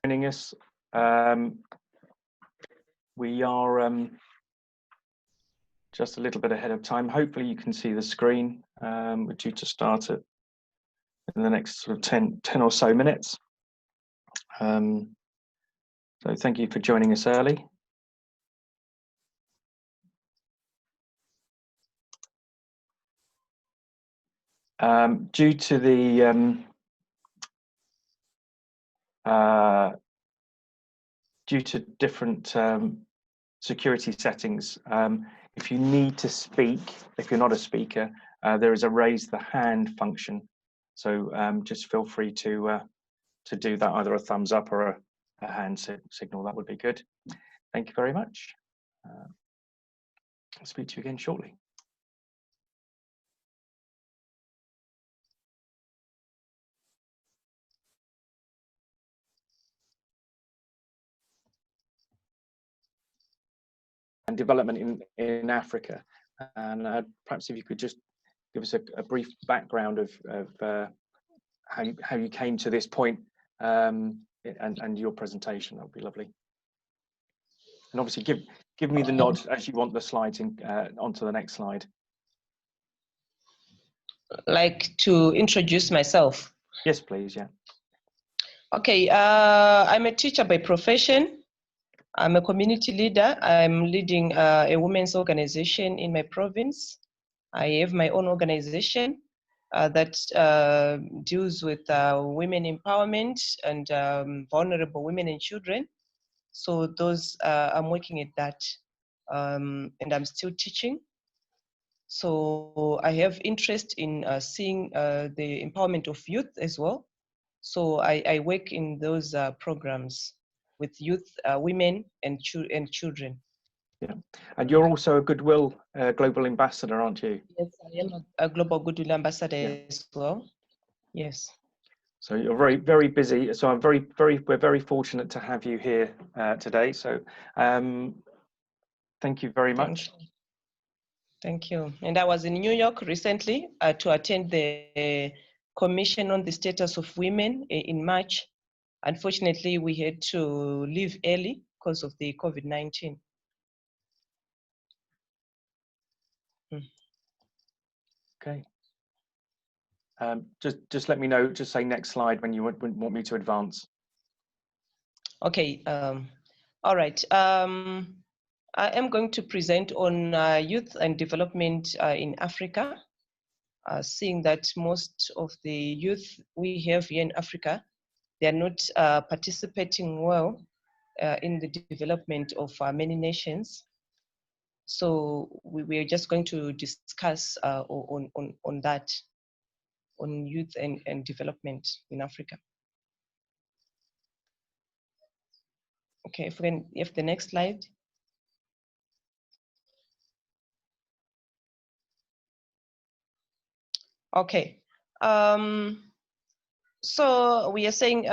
joining us. We are just a little bit ahead of time. Hopefully you can see the screen. We're due to start it in the next sort of 10 or so minutes. So thank you for joining us early. Due to the different security settings, if you need to speak, if you're not a speaker, there is a raise the hand function. So just feel free to do that, either a thumbs up or a hand signal. That would be good. Thank you very much. I'll speak to you again shortly. And development in Africa, and perhaps if you could just give us a brief background of how you came to this point, and your presentation, that would be lovely. And obviously give me the nod as you want the slides onto the next slide. Like to introduce myself? Yes, please. Yeah. Okay, I'm a teacher by profession. I'm a community leader. I'm leading a women's organization in my province. I have my own organization that deals with women empowerment and vulnerable women and children. So those, I'm working at that, and I'm still teaching. So I have interest in seeing the empowerment of youth as well. So I work in those programs with youth, women and children. Yeah, and you're also a Goodwill Global Ambassador, aren't you? Yes, I am a Global Goodwill Ambassador as well. Yes. So you're very busy. So we're very fortunate to have you here today. So thank you very much. Thank you. And I was in New York recently to attend the Commission on the Status of Women in March. Unfortunately, we had to leave early because of the COVID-19. Okay. Just let me know. Just say next slide when you want me to advance. Okay. All right. I am going to present on youth and development in Africa, seeing that most of the youth we have here in Africa, they are not participating well in the development of many nations. So we are just going to discuss on that, on youth and development in Africa. Okay, if we can have the next slide. Okay, so we are saying,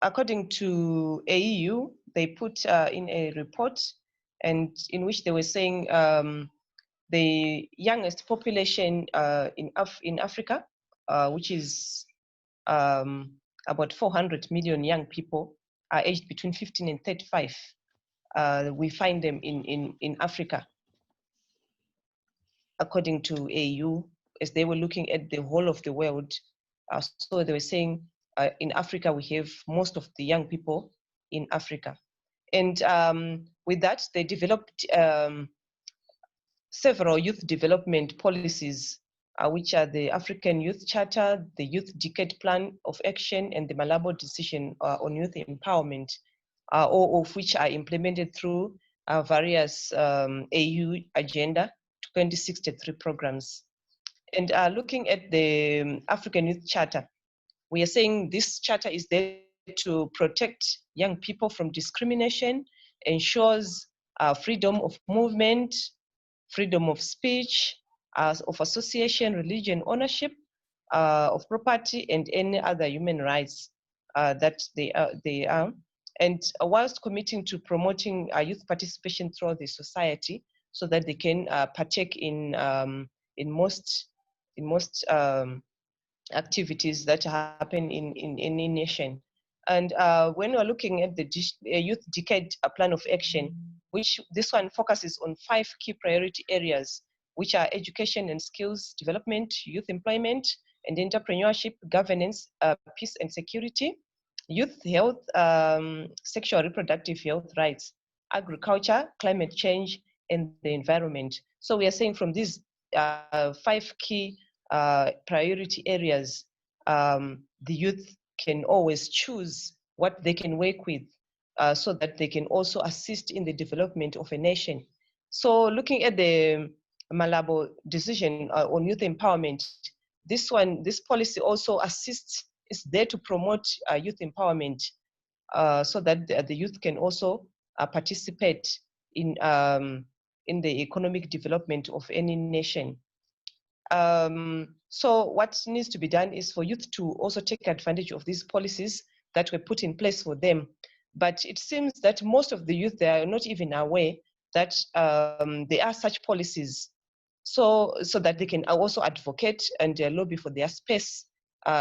according to AEU, they put in a report, and in which they were saying the youngest population in Africa, which is about 400 million young people, are aged between 15 and 35. We find them in Africa, according to AEU, as they were looking at the whole of the world. So they were saying in Africa, we have most of the young people in Africa. And with that, they developed several youth development policies, which are the African Youth Charter, the Youth Decade Plan of Action, and the Malabo Decision on Youth Empowerment, all of which are implemented through various AU Agenda 2063 programs. And looking at the African Youth Charter, we are saying this charter is there to protect young people from discrimination, ensures freedom of movement, freedom of speech, of association, religion, ownership of property, and any other human rights that they are. And whilst committing to promoting youth participation throughout the society, so that they can partake in most activities that happen in any nation. And when we're looking at the Youth Decade Plan of Action, which this one focuses on 5 key priority areas, which are education and skills development, youth employment and entrepreneurship, governance, peace and security, youth health, sexual reproductive health rights, agriculture, climate change, and the environment. So we are saying from these 5 key priority areas, the youth can always choose what they can work with so that they can also assist in the development of a nation. So looking at the Malabo decision on youth empowerment, this policy also assists, is there to promote youth empowerment so that the youth can also participate in the economic development of any nation. So what needs to be done is for youth to also take advantage of these policies that were put in place for them. But it seems that most of the youth, they are not even aware that there are such policies, so that they can also advocate and lobby for their space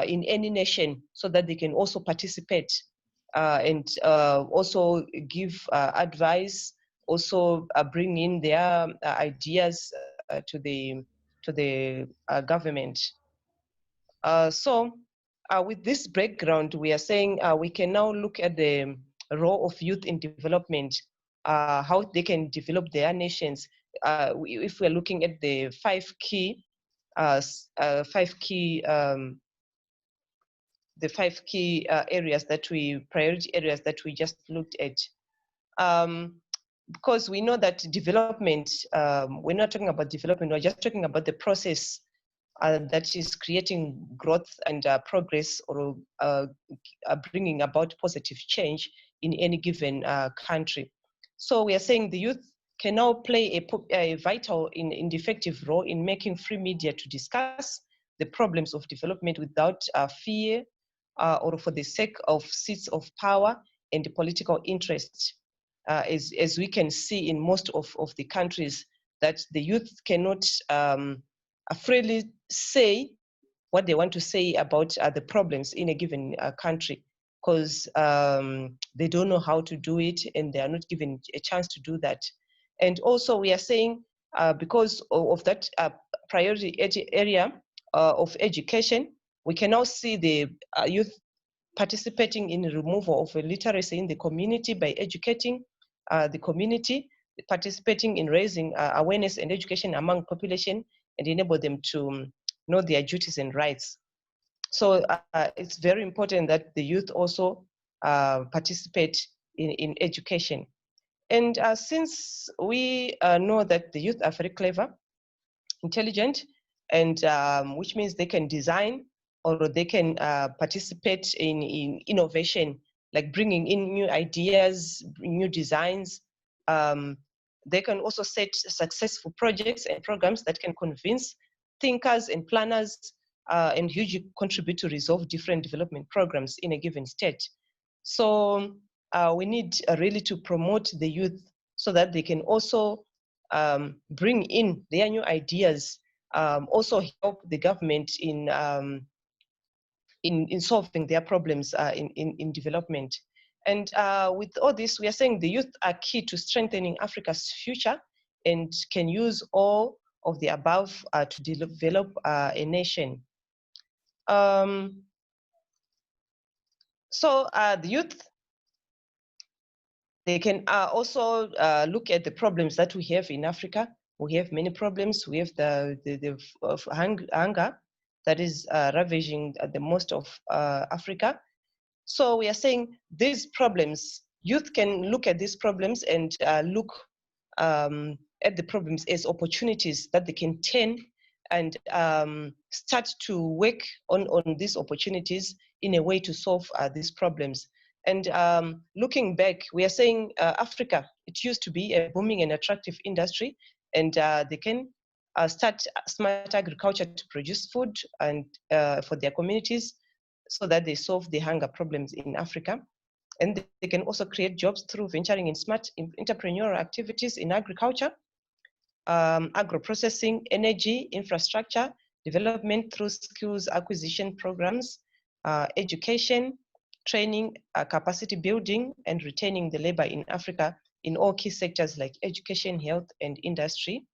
in any nation, so that they can also participate and also give advice, also bring in their ideas to the government. So with this background, we are saying we can now look at the role of youth in development, how they can develop their nations. If we're looking at the 5 key, areas that priority areas that we just looked at. Because we know that development, we're not talking about development, we're just talking about the process that is creating growth and progress, or bringing about positive change in any given country. So we are saying the youth can now play a vital and effective role in making free media to discuss the problems of development without fear or for the sake of seats of power and political interest. As we can see in most of the countries, that the youth cannot freely say what they want to say about the problems in a given country, because they don't know how to do it and they are not given a chance to do that. And also we are saying because of that priority area of education, we can now see the youth participating in the removal of illiteracy in the community by educating the community, participating in raising awareness and education among population, and enable them to know their duties and rights. So it's very important that the youth also participate in education. And since we know that the youth are very clever, intelligent, and which means they can design, or they can participate in innovation, like bringing in new ideas, new designs. They can also set successful projects and programs that can convince thinkers and planners and hugely contribute to resolve different development programs in a given state. So we need really to promote the youth so that they can also bring in their new ideas, also help the government in solving their problems in development. And with all this, we are saying the youth are key to strengthening Africa's future and can use all of the above to develop a nation. So the youth, they can also look at the problems that we have in Africa. We have many problems. We have the hunger that is ravaging the most of Africa. So we are saying these problems, youth can look at these problems and look at the problems as opportunities that they can turn and start to work on these opportunities in a way to solve these problems. And looking back, we are saying Africa, it used to be a booming and attractive industry, and they can start smart agriculture to produce food and for their communities, so that they solve the hunger problems in Africa. And they can also create jobs through venturing in smart entrepreneurial activities in agriculture, agro-processing, energy, infrastructure, development through skills acquisition programs, education, training, capacity building, and retaining the labor in Africa in all key sectors like education, health, and industry.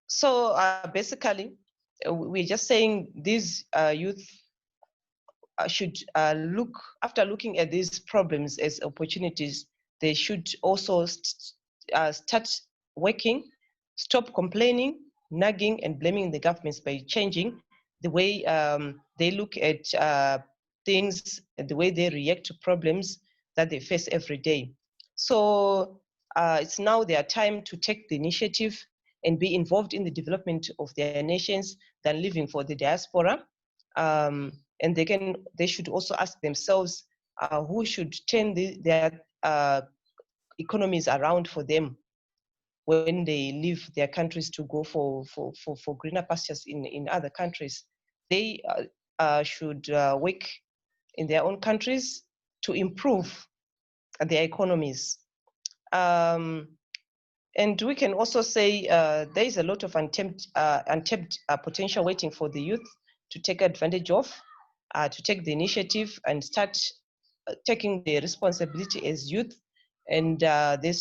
So basically, we're just saying these youth should look, after looking at these problems as opportunities, they should also start working, stop complaining, nagging, and blaming the governments by changing the way they look at things and the way they react to problems that they face every day. So it's now their time to take the initiative and be involved in the development of their nations than living for the diaspora. And they should also ask themselves who should turn their economies around for them when they leave their countries to go for greener pastures in other countries. They should work in their own countries to improve their economies. And we can also say there is a lot of untapped potential waiting for the youth to take advantage of, to take the initiative and start taking the responsibility as youth. And they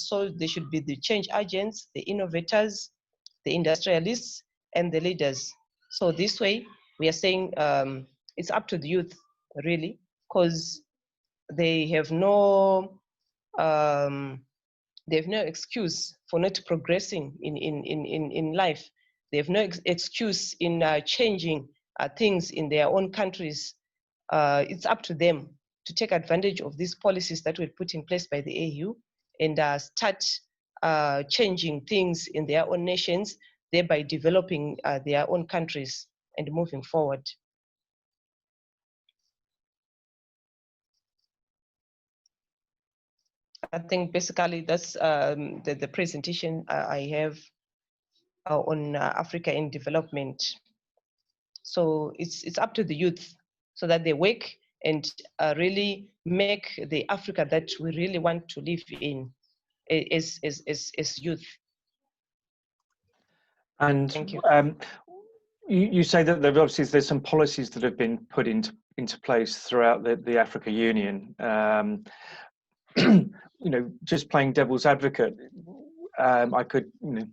should be the change agents, the innovators, the industrialists, and the leaders. So this way, we are saying it's up to the youth, really, because they have no excuse for not progressing in life. They have no excuse in changing things in their own countries. It's up to them to take advantage of these policies that were put in place by the AU and start changing things in their own nations, thereby developing their own countries and moving forward. I think basically that's the presentation I have on Africa in development. So it's up to the youth so that they work and really make the Africa that we really want to live in as youth. And thank you. You say that there's some policies that have been put into place throughout the Africa Union. You know, just playing devil's advocate, I could, you know,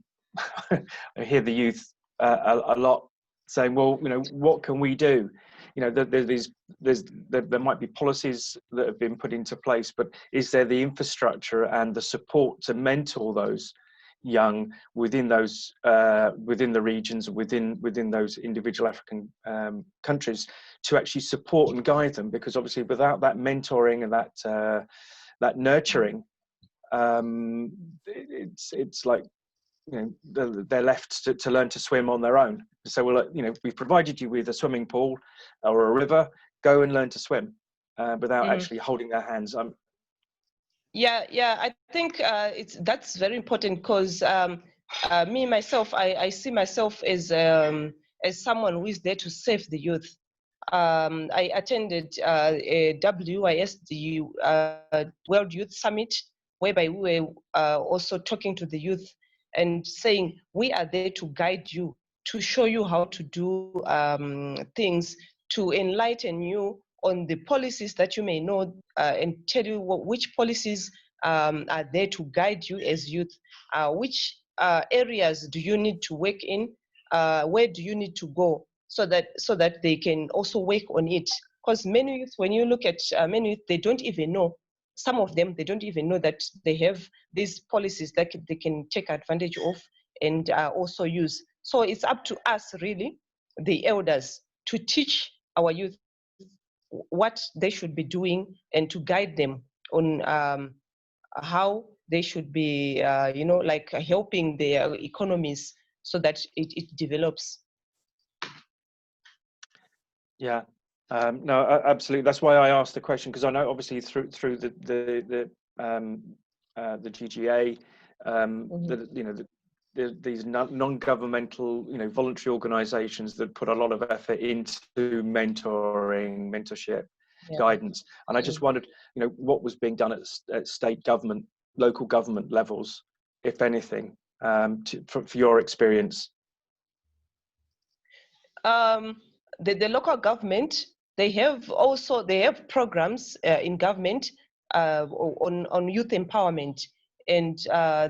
I hear the youth a lot saying, well, you know, what can we do? You know, there might be policies that have been put into place, but is there the infrastructure and the support to mentor those young within those within the regions, within those individual African countries, to actually support and guide them? Because obviously, without that mentoring and that nurturing, it's like, you know, they're left to learn to swim on their own. So, well, you know, we've provided you with a swimming pool or a river, go and learn to swim, without actually holding their hands. Yeah, I think that's very important, because me myself, I see myself as someone who is there to save the youth. I attended a WISD World Youth Summit, whereby we were also talking to the youth and saying, we are there to guide you, to show you how to do things, to enlighten you on the policies that you may know, and tell you which policies are there to guide you as youth, which areas do you need to work in, where do you need to go, so that they can also work on it. Because many youth, when you look at many youth, they don't even know. Some of them, they don't even know that they have these policies that they can take advantage of and also use. So it's up to us, really, the elders, to teach our youth what they should be doing and to guide them on how they should be, you know, like helping their economies so that it develops. Yeah, no, absolutely. That's why I asked the question, because I know obviously through the GGA, you know, these non-governmental, you know, voluntary organisations that put a lot of effort into mentorship, guidance. And I just wondered, you know, what was being done at state government, local government levels, if anything, for your experience. the local government, they have programs in government on youth empowerment, and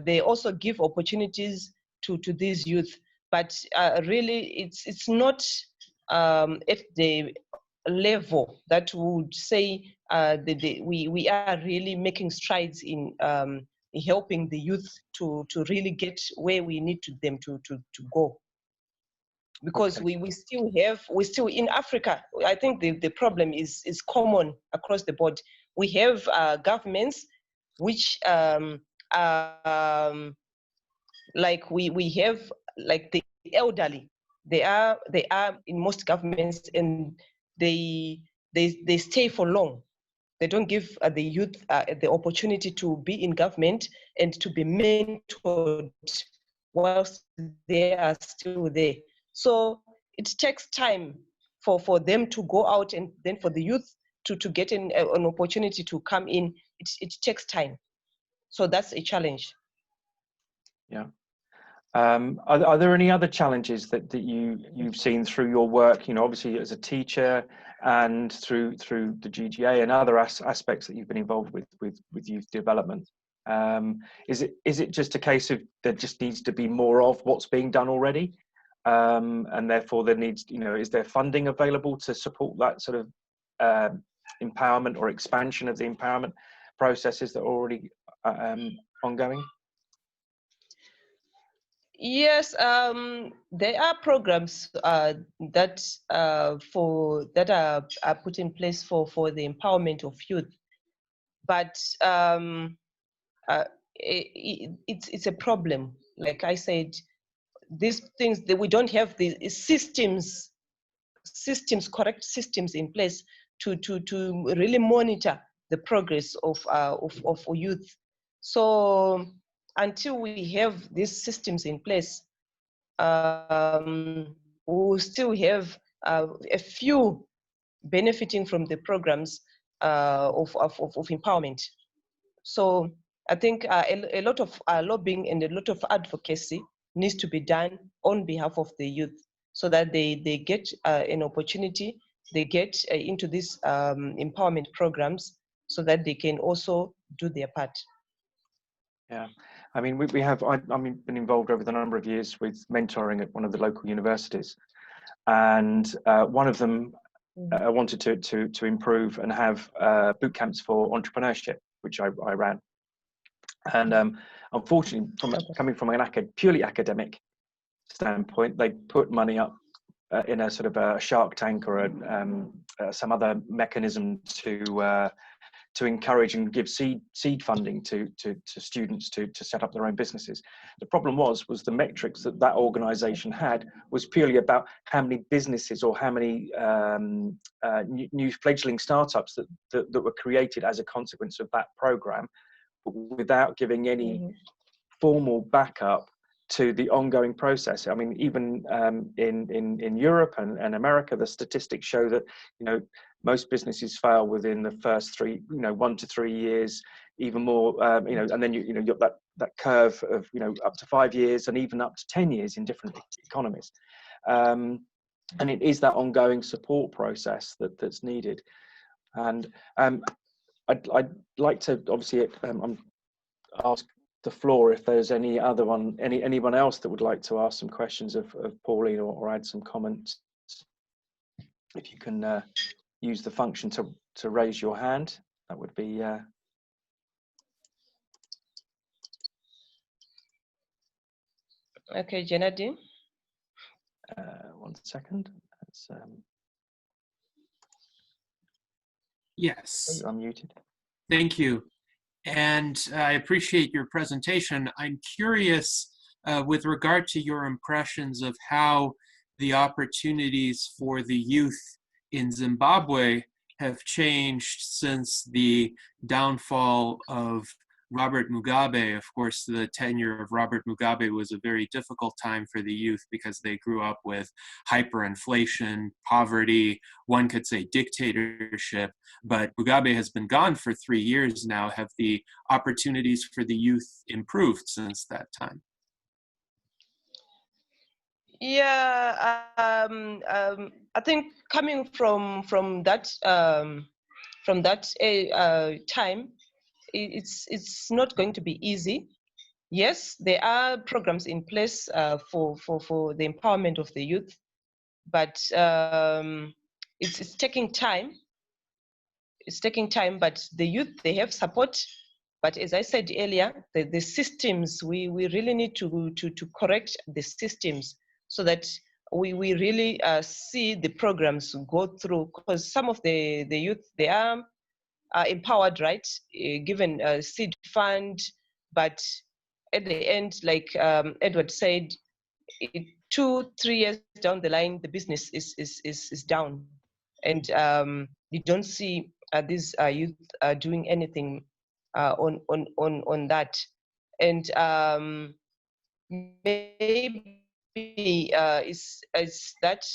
they also give opportunities to these youth. But really, it's not at the level that would say we are really making strides in helping the youth to really get where we need them to go. Because Okay. we still in Africa, I think the problem is common across the board. We have governments which like we have like the elderly. They are in most governments, and they stay for long. They don't give the youth the opportunity to be in government and to be mentored whilst they are still there. So it takes time for them to go out, and then for the youth to get an opportunity to come in. It takes time. So that's a challenge. Yeah. Are there any other challenges that you've seen through your work? Obviously as a teacher and through the GGA and other aspects that you've been involved with youth development. Is it just a case of there just needs to be more of what's being done already, and therefore there needs, is there funding available to support that sort of empowerment or expansion of the empowerment processes that are already ongoing? Yes, there are programs that are put in place for the empowerment of youth, but it's a problem. Like I said, these things that we don't have the correct systems in place to really monitor the progress of youth. So until we have these systems in place, we'll still have a few benefiting from the programs of empowerment. So I think a lot of lobbying and a lot of advocacy needs to be done on behalf of the youth, so that they get an opportunity, they get into these empowerment programs, so that they can also do their part. Yeah, I mean, we have, I've been involved over the number of years with mentoring at one of the local universities, and one of them wanted to improve and have boot camps for entrepreneurship, which I ran. And unfortunately, coming from an purely academic standpoint, they put money up in a sort of a Shark Tank or some other mechanism to encourage and give seed funding to students to set up their own businesses. The problem was the metrics that organization had was purely about how many businesses or how many new fledgling startups that were created as a consequence of that program, but without giving any formal backup to the ongoing process. I mean, even in Europe and America, the statistics show that most businesses fail within the first 1 to 3 years, even more. And then you got that curve of up to 5 years and even up to 10 years in different economies. And it is that ongoing support process that's needed. And I'd like to obviously ask the floor if there's anyone else that would like to ask some questions of Pauline or add some comments. If you can use the function to raise your hand, that would be okay. Janadi, 1 second. Yes, you're unmuted. Thank you. And I appreciate your presentation. I'm curious with regard to your impressions of how the opportunities for the youth in Zimbabwe have changed since the downfall of Robert Mugabe. Of course, the tenure of Robert Mugabe was a very difficult time for the youth because they grew up with hyperinflation, poverty, one could say dictatorship, but Mugabe has been gone for 3 years now. Have the opportunities for the youth improved since that time? Yeah, I think coming from that time, it's not going to be easy. Yes, there are programs in place for the empowerment of the youth, but it's taking time. It's taking time, but the youth, they have support. But as I said earlier, the systems, we really need to correct the systems so that we really see the programs go through, because some of the youth, they are empowered, right, given a seed fund, but at the end, like Edward said, 2-3 years down the line, the business is down, and you don't see these youth doing anything on that, and maybe is that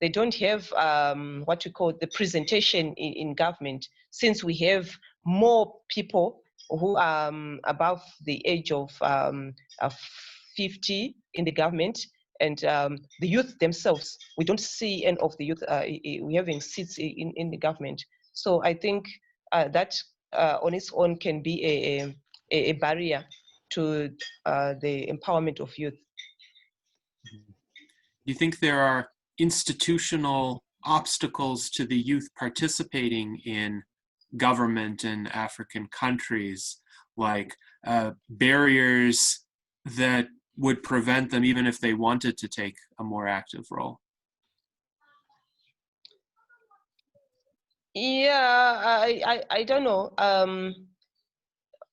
they don't have what we call the presentation in government, since we have more people who are above the age of 50 in the government, and the youth themselves, we don't see any of the youth we having seats in the government. So I think that on its own can be a barrier to the empowerment of youth. Do you think there are institutional obstacles to the youth participating in government in African countries, like barriers that would prevent them even if they wanted to take a more active role? Yeah, I don't know,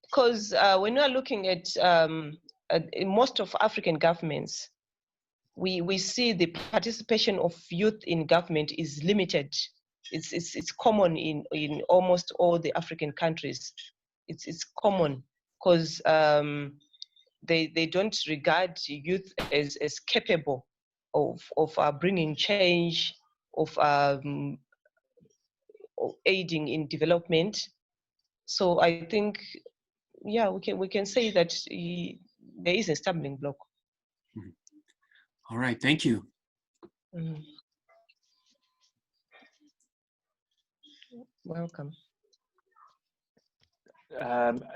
because when we are looking at in most of African governments, we see the participation of youth in government is limited. It's common in almost all the African countries. It's common because they don't regard youth as capable of bringing change, of aiding in development. So I think, yeah, we can say that there is a stumbling block. All right, thank you. Welcome.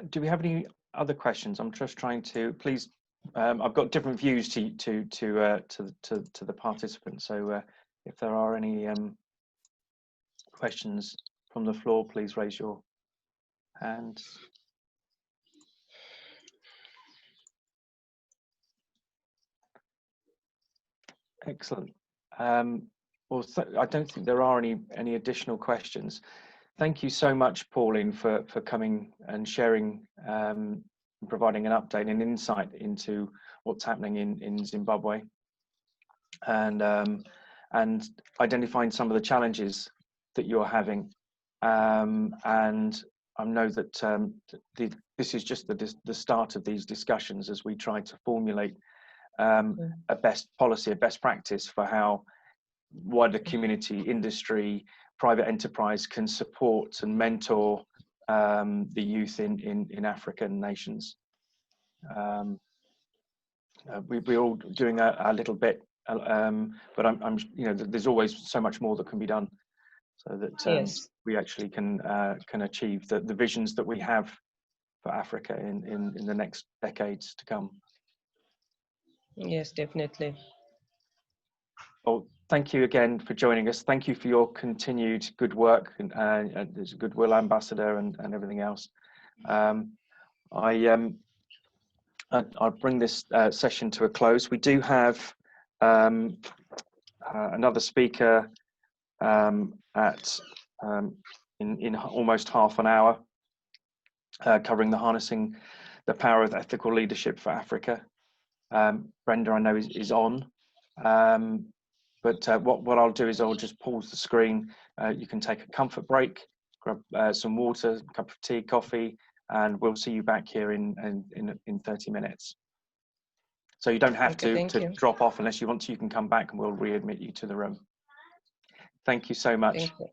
Do we have any other questions? I'm just trying to, please, I've got different views to the participants, so if there are any questions from the floor, please raise your hand. Excellent. Well, I don't think there are any additional questions. Thank you so much, Pauline, for coming and sharing, providing an update and insight into what's happening in Zimbabwe, and identifying some of the challenges that you're having. And I know that this is just the start of these discussions as we try to formulate a best policy, a best practice for how wider community, industry, private enterprise can support and mentor the youth in African nations. We're all doing a little bit, but I'm there's always so much more that can be done, so that Yes. we actually can achieve the visions that we have for Africa in the next decades to come. Yes, definitely. Well, thank you again for joining us. Thank you for your continued good work, and there's a Goodwill Ambassador and everything else. I'll bring this session to a close. We do have another speaker in almost half an hour, covering the harnessing the power of ethical leadership for Africa. Brenda, I know, is on. But what I'll do is I'll just pause the screen. You can take a comfort break, grab some water, a cup of tea, coffee, and we'll see you back here in 30 minutes. So you don't have to drop off unless you want to. You can come back and we'll readmit you to the room. Thank you so much. Thank you.